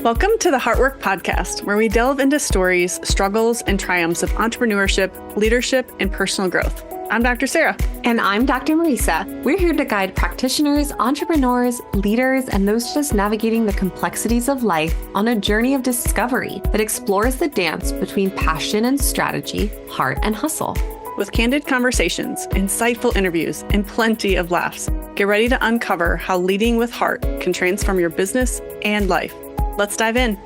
Welcome to the Heartwork podcast, where we delve into stories, struggles, and triumphs of entrepreneurship, leadership, and personal growth. I'm Dr. Sarah. And I'm Dr. Marisa. We're here to guide practitioners, entrepreneurs, leaders, and those just navigating the complexities of life on a journey of discovery that explores the dance between passion and strategy, heart and hustle. With candid conversations, insightful interviews, and plenty of laughs, get ready to uncover how leading with heart can transform your business and life. Let's dive in.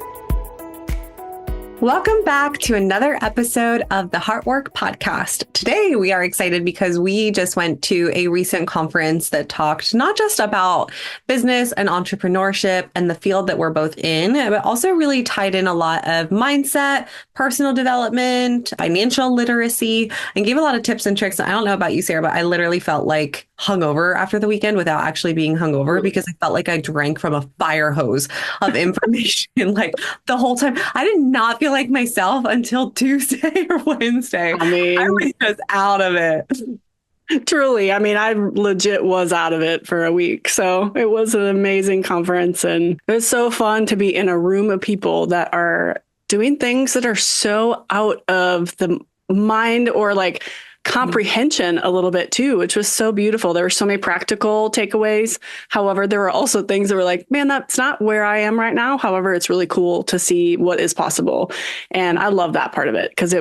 Welcome back to another episode of the Heartwork podcast. Today, we are excited because we just went to a recent conference that talked not just about business and entrepreneurship and the field that we're both in, but also really tied in a lot of mindset, personal development, financial literacy, and gave a lot of tips and tricks. I don't know about you, Sarah, but I literally felt like hungover after the weekend without actually being hungover because I felt like I drank from a fire hose of information like the whole time. I did not feel like myself until Tuesday or Wednesday. I was just out of it. Truly. I legit was out of it for a week. So it was an amazing conference, and it was so fun to be in a room of people that are doing things that are so out of the mind or like comprehension a little bit too, which was so beautiful. There were so many practical takeaways. However, there were also things that were like, man, that's not where I am right now. However, it's really cool to see what is possible. And I love that part of it because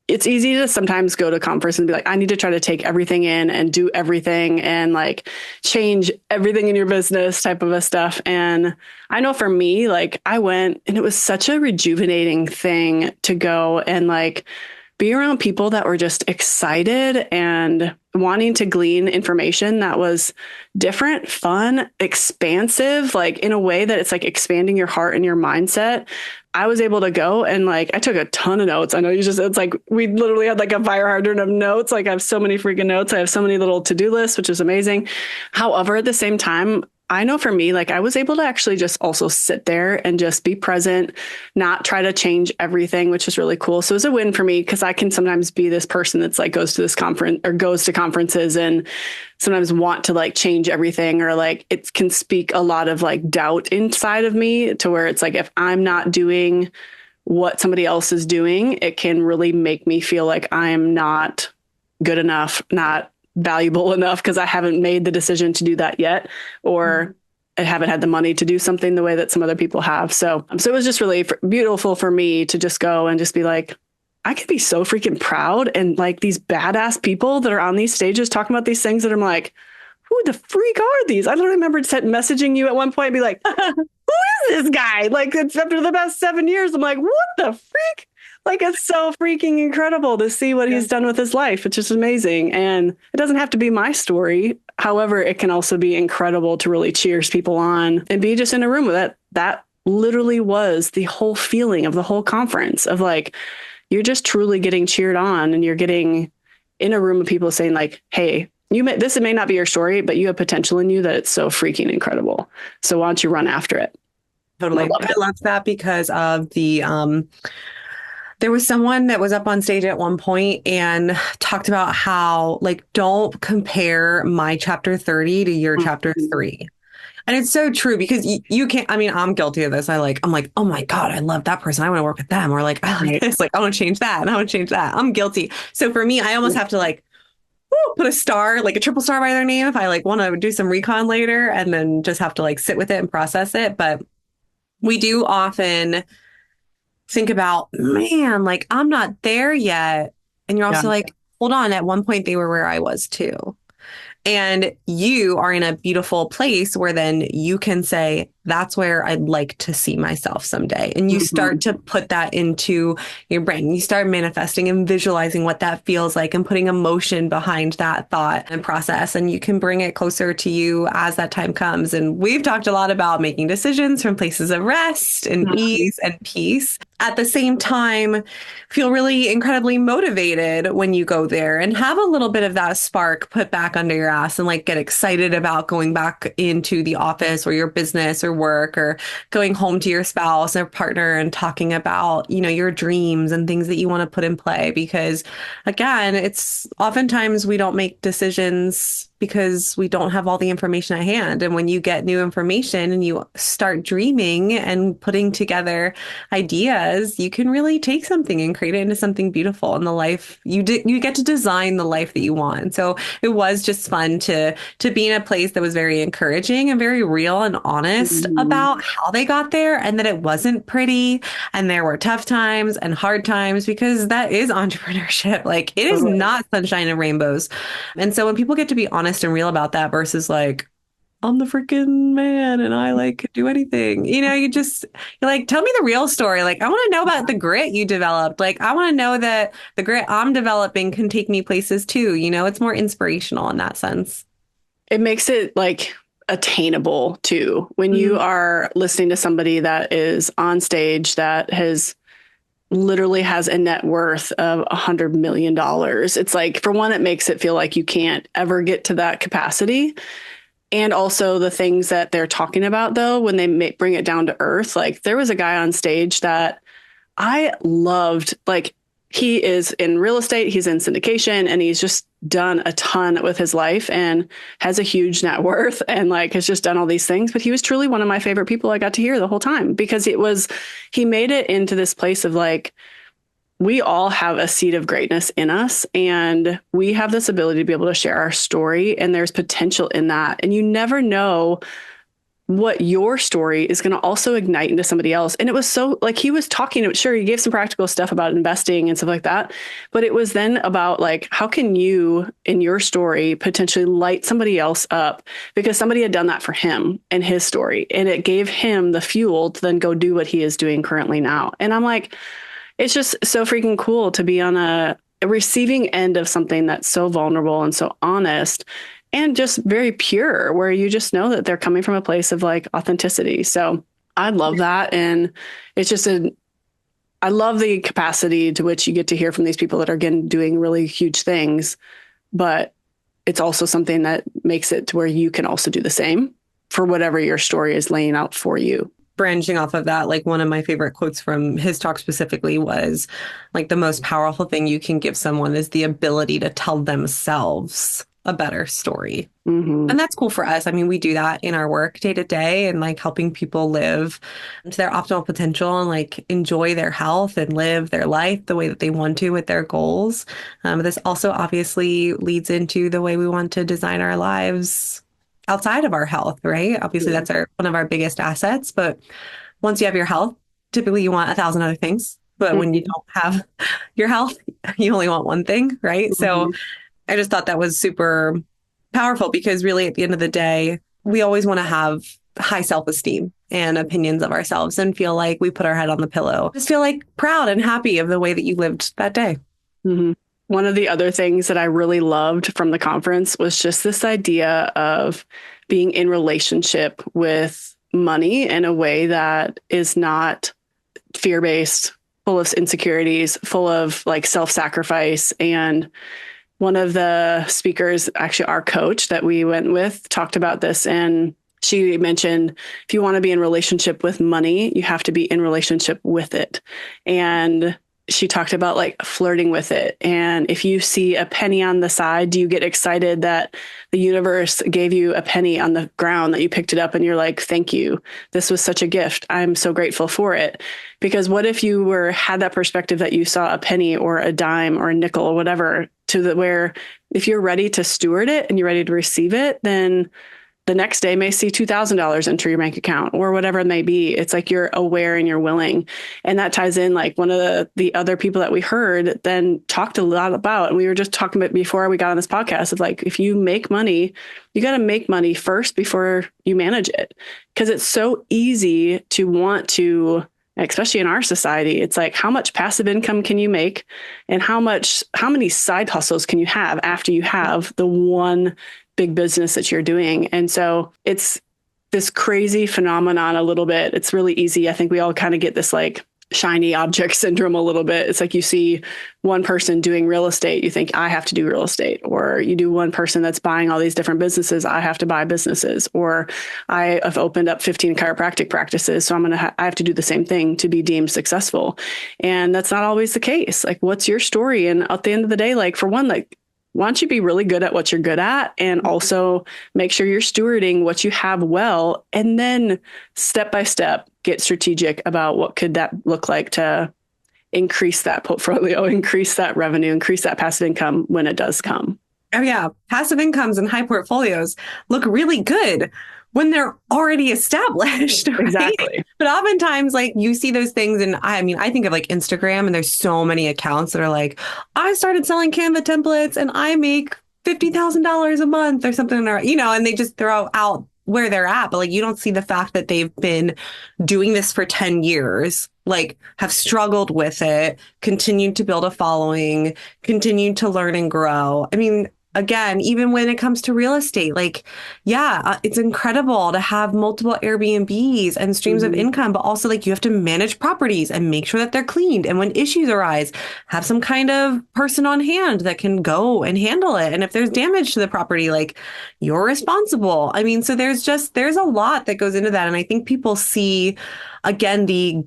it's easy to sometimes go to conference and be like, I need to try to take everything in and do everything and like change everything in your business type of a stuff. And I know for me, like I went and it was such a rejuvenating thing to go and like be around people that were just excited and wanting to glean information that was different, fun, expansive, like in a way that it's like expanding your heart and your mindset. I was able to go and like, I took a ton of notes. I know it's like, we literally had like a fire hydrant of notes. Like I have so many freaking notes. I have so many little to-do lists, which is amazing. However, at the same time, I know for me, like I was able to actually just also sit there and just be present, not try to change everything, which is really cool. So it was a win for me because I can sometimes be this person that's like goes to this conference or goes to conferences and sometimes want to like change everything, or like it can speak a lot of like doubt inside of me to where it's like, if I'm not doing what somebody else is doing, it can really make me feel like I'm not good enough, not valuable enough because I haven't made the decision to do that yet, or I haven't had the money to do something the way that some other people have. So it was just really beautiful for me to just go and just be like, I could be so freaking proud. And like these badass people that are on these stages talking about these things that I'm like, who the freak are these? I literally remember messaging you at one point and be like, who is this guy? Like it's after the past 7 years, I'm like, what the freak? Like, it's so freaking incredible to see what he's done with his life. It's just amazing. And it doesn't have to be my story. However, it can also be incredible to really cheers people on and be just in a room with that. That literally was the whole feeling of the whole conference of like, you're just truly getting cheered on and you're getting in a room of people saying like, hey, this may not be your story, but you have potential in you that it's so freaking incredible. So why don't you run after it? Totally. I love that because of there was someone that was up on stage at one point and talked about how like, don't compare my chapter 30 to your chapter 3. And it's so true because you can't, I'm guilty of this. I'm like, oh my God, I love that person. I want to work with them. Or like, I like this. Like, I want to change that. And I want to change that. I'm guilty. So for me, I almost have to like, put a star, like a triple star by their name if I like want to do some recon later, and then just have to like sit with it and process it. But we do often think about, man, like I'm not there yet. And you're also like, hold on, at one point they were where I was too. And you are in a beautiful place where then you can say, that's where I'd like to see myself someday. And you start to put that into your brain. You start manifesting and visualizing what that feels like and putting emotion behind that thought and process. And you can bring it closer to you as that time comes. And we've talked a lot about making decisions from places of rest and ease and peace. At the same time, feel really incredibly motivated when you go there and have a little bit of that spark put back under your ass and like get excited about going back into the office or your business or work, or going home to your spouse or partner and talking about, your dreams and things that you want to put in play. Because again, it's oftentimes we don't make decisions because we don't have all the information at hand. And when you get new information and you start dreaming and putting together ideas, you can really take something and create it into something beautiful in the life you get to design the life that you want. And so it was just fun to be in a place that was very encouraging and very real and honest Mhm. about how they got there and that it wasn't pretty and there were tough times and hard times because that is entrepreneurship. Like it is Totally. not sunshine and rainbows. And so when people get to be honest and real about that versus like, I'm the freaking man and I like could do anything. You're like, tell me the real story. Like, I want to know about the grit you developed. Like, I want to know that the grit I'm developing can take me places too. It's more inspirational in that sense. It makes it like attainable too. When you Mhm. are listening to somebody that is on stage that has literally has a net worth of $100 million. It's like, for one, it makes it feel like you can't ever get to that capacity. And also the things that they're talking about, though, when they bring it down to earth, like there was a guy on stage that I loved. Like he is in real estate, he's in syndication, and he's just done a ton with his life and has a huge net worth and like has just done all these things. But he was truly one of my favorite people I got to hear the whole time because he made it into this place of like, we all have a seed of greatness in us and we have this ability to be able to share our story and there's potential in that. And you never know what your story is going to also ignite into somebody else. And it was so like he was talking, sure, he gave some practical stuff about investing and stuff like that. But it was then about like, how can you in your story potentially light somebody else up because somebody had done that for him in his story. And it gave him the fuel to then go do what he is doing currently now. And I'm like, it's just so freaking cool to be on a receiving end of something that's so vulnerable and so honest and just very pure, where you just know that they're coming from a place of like authenticity. So I love that. And it's just I love the capacity to which you get to hear from these people that are again doing really huge things, but it's also something that makes it to where you can also do the same for whatever your story is laying out for you. Branching off of that, like one of my favorite quotes from his talk specifically was like the most powerful thing you can give someone is the ability to tell themselves a better story. Mm-hmm. And that's cool for us. I mean, we do that in our work day to day and like helping people live to their optimal potential and like enjoy their health and live their life the way that they want to with their goals. This also obviously leads into the way we want to design our lives outside of our health, right? Obviously, Yeah. that's one of our biggest assets. But once you have your health, typically you want a thousand other things. But when you don't have your health, you only want one thing, right? So Mm-hmm. I just thought that was super powerful because really at the end of the day, we always want to have high self-esteem and opinions of ourselves and feel like we put our head on the pillow. Just feel like proud and happy of the way that you lived that day. Mm-hmm. One of the other things that I really loved from the conference was just this idea of being in relationship with money in a way that is not fear based, full of insecurities, full of like self sacrifice. And one of the speakers, actually our coach that we went with, talked about this. And she mentioned if you want to be in relationship with money, you have to be in relationship with it. And she talked about like flirting with it. And if you see a penny on the side, do you get excited that the universe gave you a penny on the ground, that you picked it up and you're like, thank you. This was such a gift. I'm so grateful for it. Because what if you had that perspective that you saw a penny or a dime or a nickel or whatever, to the where if you're ready to steward it and you're ready to receive it, then the next day may see $2,000 enter your bank account or whatever it may be. It's like you're aware and you're willing. And that ties in like one of the other people that we heard then talked a lot about, and we were just talking about before we got on this podcast of like, if you make money, you got to make money first before you manage it. Because it's so easy to want to, especially in our society, it's like, how much passive income can you make and how many side hustles can you have after you have the one big business that you're doing? And so it's this crazy phenomenon a little bit. It's really easy. I think we all kind of get this like shiny object syndrome a little bit. It's like you see one person doing real estate, you think I have to do real estate, or you do one person that's buying all these different businesses, I have to buy businesses, or I have opened up 15 chiropractic practices, so I have to do the same thing to be deemed successful. And that's not always the case. Like, what's your story? And at the end of the day, like for one, like why don't you be really good at what you're good at and also make sure you're stewarding what you have well, and then step by step get strategic about what could that look like to increase that portfolio, increase that revenue, increase that passive income when it does come. Oh yeah, passive incomes and high portfolios look really good when they're already established, right? Exactly. But oftentimes, like you see those things, and I mean, I think of like Instagram, and there's so many accounts that are like, I started selling Canva templates, and I make $50,000 a month or something, or and they just throw out where they're at, but like you don't see the fact that they've been doing this for 10 years, like have struggled with it, continued to build a following, continued to learn and grow. I mean, again, even when it comes to real estate, like, yeah, it's incredible to have multiple Airbnbs and streams of income, but also like you have to manage properties and make sure that they're cleaned. And when issues arise, have some kind of person on hand that can go and handle it. And if there's damage to the property, like you're responsible. I mean, so there's a lot that goes into that. And I think people see, again, the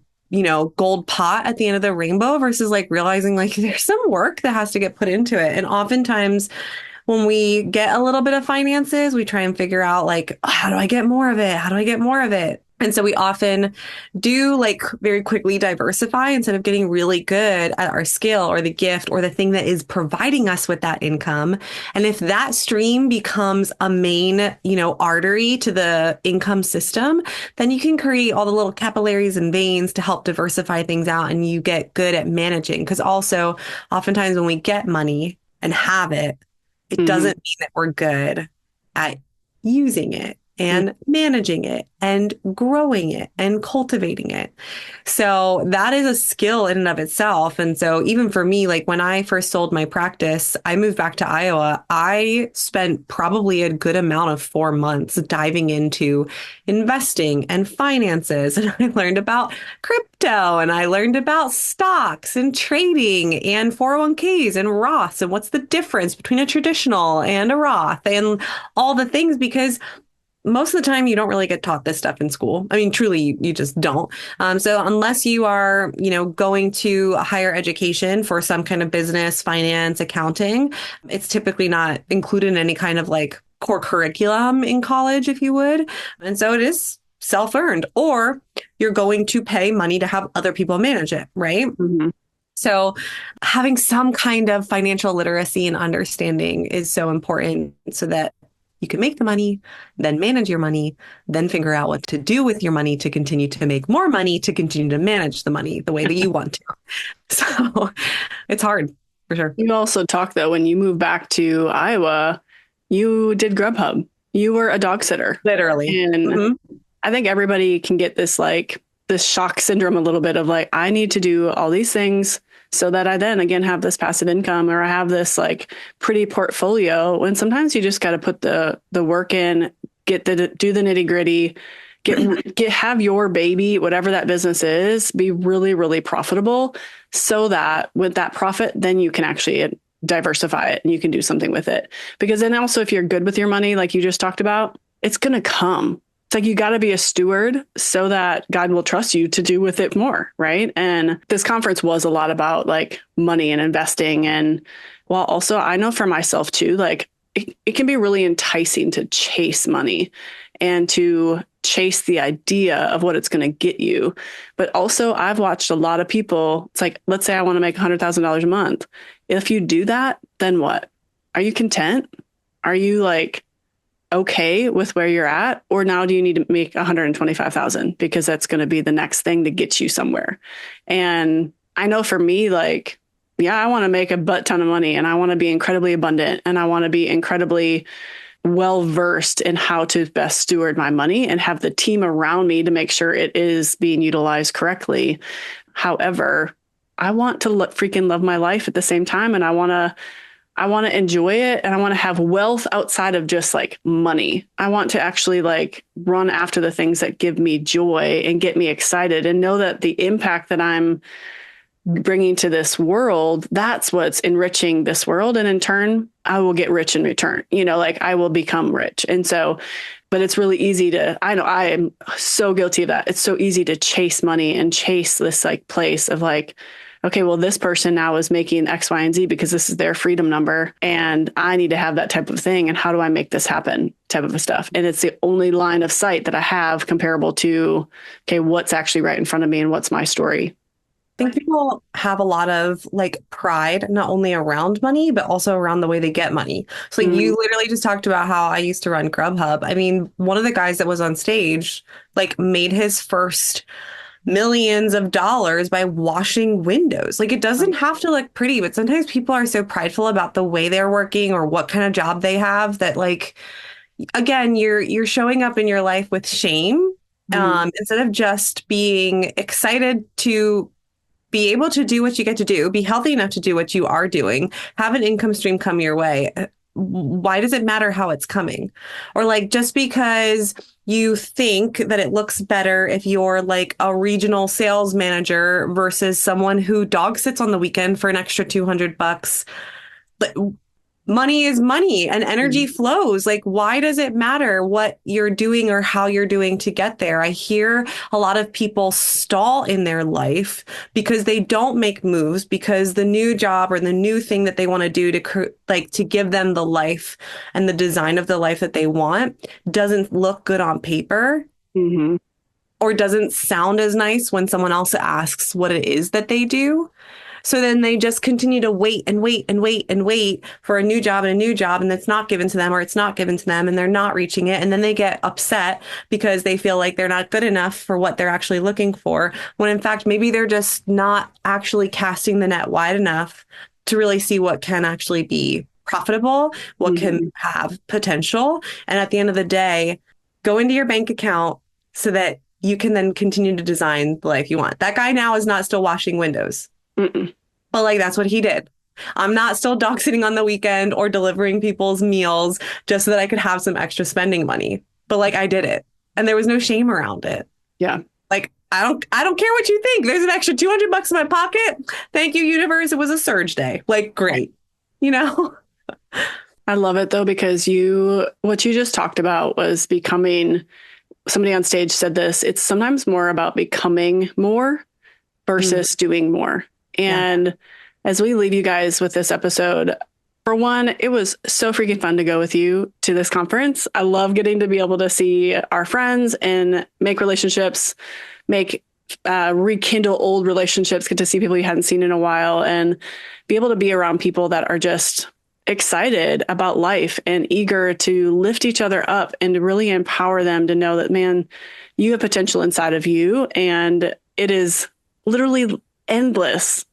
gold pot at the end of the rainbow versus like realizing like there's some work that has to get put into it. And oftentimes when we get a little bit of finances, we try and figure out like, oh, how do I get more of it? How do I get more of it? And so we often do like very quickly diversify instead of getting really good at our skill or the gift or the thing that is providing us with that income. And if that stream becomes a main, artery to the income system, then you can create all the little capillaries and veins to help diversify things out, and you get good at managing. Because also oftentimes when we get money and have it, it doesn't mean that we're good at using it and managing it and growing it and cultivating it. So that is a skill in and of itself. And so even for me, like when I first sold my practice, I moved back to Iowa. I spent probably a good amount of 4 months diving into investing and finances. And I learned about crypto, and I learned about stocks and trading and 401ks and Roths and what's the difference between a traditional and a Roth and all the things, because most of the time you don't really get taught this stuff in school. I mean, truly, you just don't. So unless you are, going to a higher education for some kind of business, finance, accounting, it's typically not included in any kind of like core curriculum in college, if you would. And so it is self-earned, or you're going to pay money to have other people manage it, right? So having some kind of financial literacy and understanding is so important so that you can make the money, then manage your money, then figure out what to do with your money to continue to make more money, to continue to manage the money the way that you want to. So it's hard for sure. You also talked, though, when you moved back to Iowa, you did GrubHub. You were a dog sitter. Literally. And I think everybody can get this shock syndrome a little bit of like, I need to do all these things so that I then again have this passive income, or I have this like pretty portfolio. When sometimes you just got to put the work in, do the nitty gritty, have your baby, whatever that business is, be really, really profitable, so that with that profit, then you can actually diversify it and you can do something with it. Because then also, if you're good with your money, like you just talked about, it's going to come. It's like you got to be a steward so that God will trust you to do with it more, right? And this conference was a lot about like money and investing. And while also I know for myself too, like it can be really enticing to chase money and to chase the idea of what it's going to get you. But also I've watched a lot of people, it's like, let's say I want to make $100,000 a month. If you do that, then what? Are you content? Are you like okay with where you're at? Or now do you need to make 125,000 because that's going to be the next thing to get you somewhere? And I know for me, like, yeah, I want to make a butt ton of money, and I want to be incredibly abundant, and I want to be incredibly well-versed in how to best steward my money and have the team around me to make sure it is being utilized correctly. However, I want to freaking love my life at the same time. And I want to enjoy it, and I want to have wealth outside of just like money. I want to actually like run after the things that give me joy and get me excited, and know that the impact that I'm bringing to this world, that's what's enriching this world. And in turn, I will get rich in return, like I will become rich. And so, but it's really easy I know I am so guilty of that. It's so easy to chase money and chase this like place of like okay, well, this person now is making X, Y, and Z because this is their freedom number. And I need to have that type of thing. And how do I make this happen type of stuff? And it's the only line of sight that I have comparable to, okay, what's actually right in front of me and what's my story. I think people have a lot of like pride, not only around money, but also around the way they get money. So like you literally just talked about how I used to run GrubHub. I mean, one of the guys that was on stage, like made his first millions of dollars by washing windows. Like it doesn't have to look pretty, but sometimes people are so prideful about the way they're working or what kind of job they have that like, again, you're showing up in your life with shame, instead of just being excited to be able to do what you get to do, be healthy enough to do what you are doing, have an income stream come your way. Why does it matter how it's coming? Or like, just because you think that it looks better if you're like a regional sales manager versus someone who dog sits on the weekend for an extra $200. But money is money and energy flows. Like, why does it matter what you're doing or how you're doing to get there? I hear a lot of people stall in their life because they don't make moves because the new job or the new thing that they want to do to give them the life and the design of the life that they want doesn't look good on paper. Or doesn't sound as nice when someone else asks what it is that they do. So then they just continue to wait and wait and wait and wait for a new job and a new job, and it's not given to them or it's not given to them and they're not reaching it. And then they get upset because they feel like they're not good enough for what they're actually looking for, when in fact, maybe they're just not actually casting the net wide enough to really see what can actually be profitable, what can have potential. And at the end of the day, go into your bank account so that you can then continue to design the life you want. That guy now is not still washing windows. But like, that's what he did. I'm not still dog sitting on the weekend or delivering people's meals just so that I could have some extra spending money. But like, I did it and there was no shame around it. Yeah. Like, I don't care what you think. There's an extra $200 in my pocket. Thank you, universe. It was a surge day. Like, great. You know? I love it though, because what you just talked about was becoming, somebody on stage said this, it's sometimes more about becoming more versus doing more. And as we leave you guys with this episode, for one, it was so freaking fun to go with you to this conference. I love getting to be able to see our friends and make relationships, rekindle old relationships, get to see people you hadn't seen in a while, and be able to be around people that are just excited about life and eager to lift each other up and to really empower them to know that, man, you have potential inside of you. And it is literally endless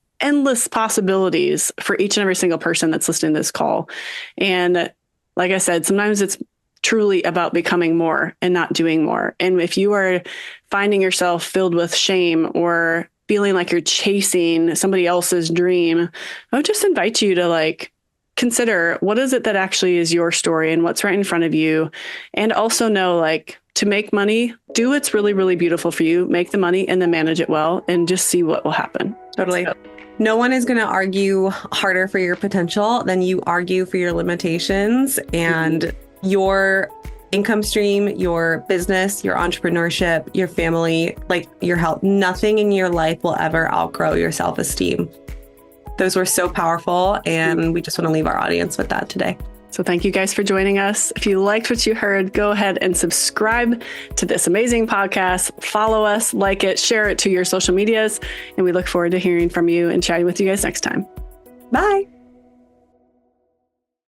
possibilities for each and every single person that's listening to this call. And like I said, sometimes it's truly about becoming more and not doing more. And if you are finding yourself filled with shame or feeling like you're chasing somebody else's dream, I would just invite you to like consider, what is it that actually is your story and what's right in front of you? And also know, like, to make money, do what's really, really beautiful for you, make the money and then manage it well and just see what will happen. Totally. So, no one is going to argue harder for your potential than you argue for your limitations and your income stream, your business, your entrepreneurship, your family, like your health. Nothing in your life will ever outgrow your self-esteem. Those were so powerful, and we just want to leave our audience with that today. So thank you guys for joining us. If you liked what you heard, go ahead and subscribe to this amazing podcast. Follow us, like it, share it to your social medias, and we look forward to hearing from you and chatting with you guys next time. Bye.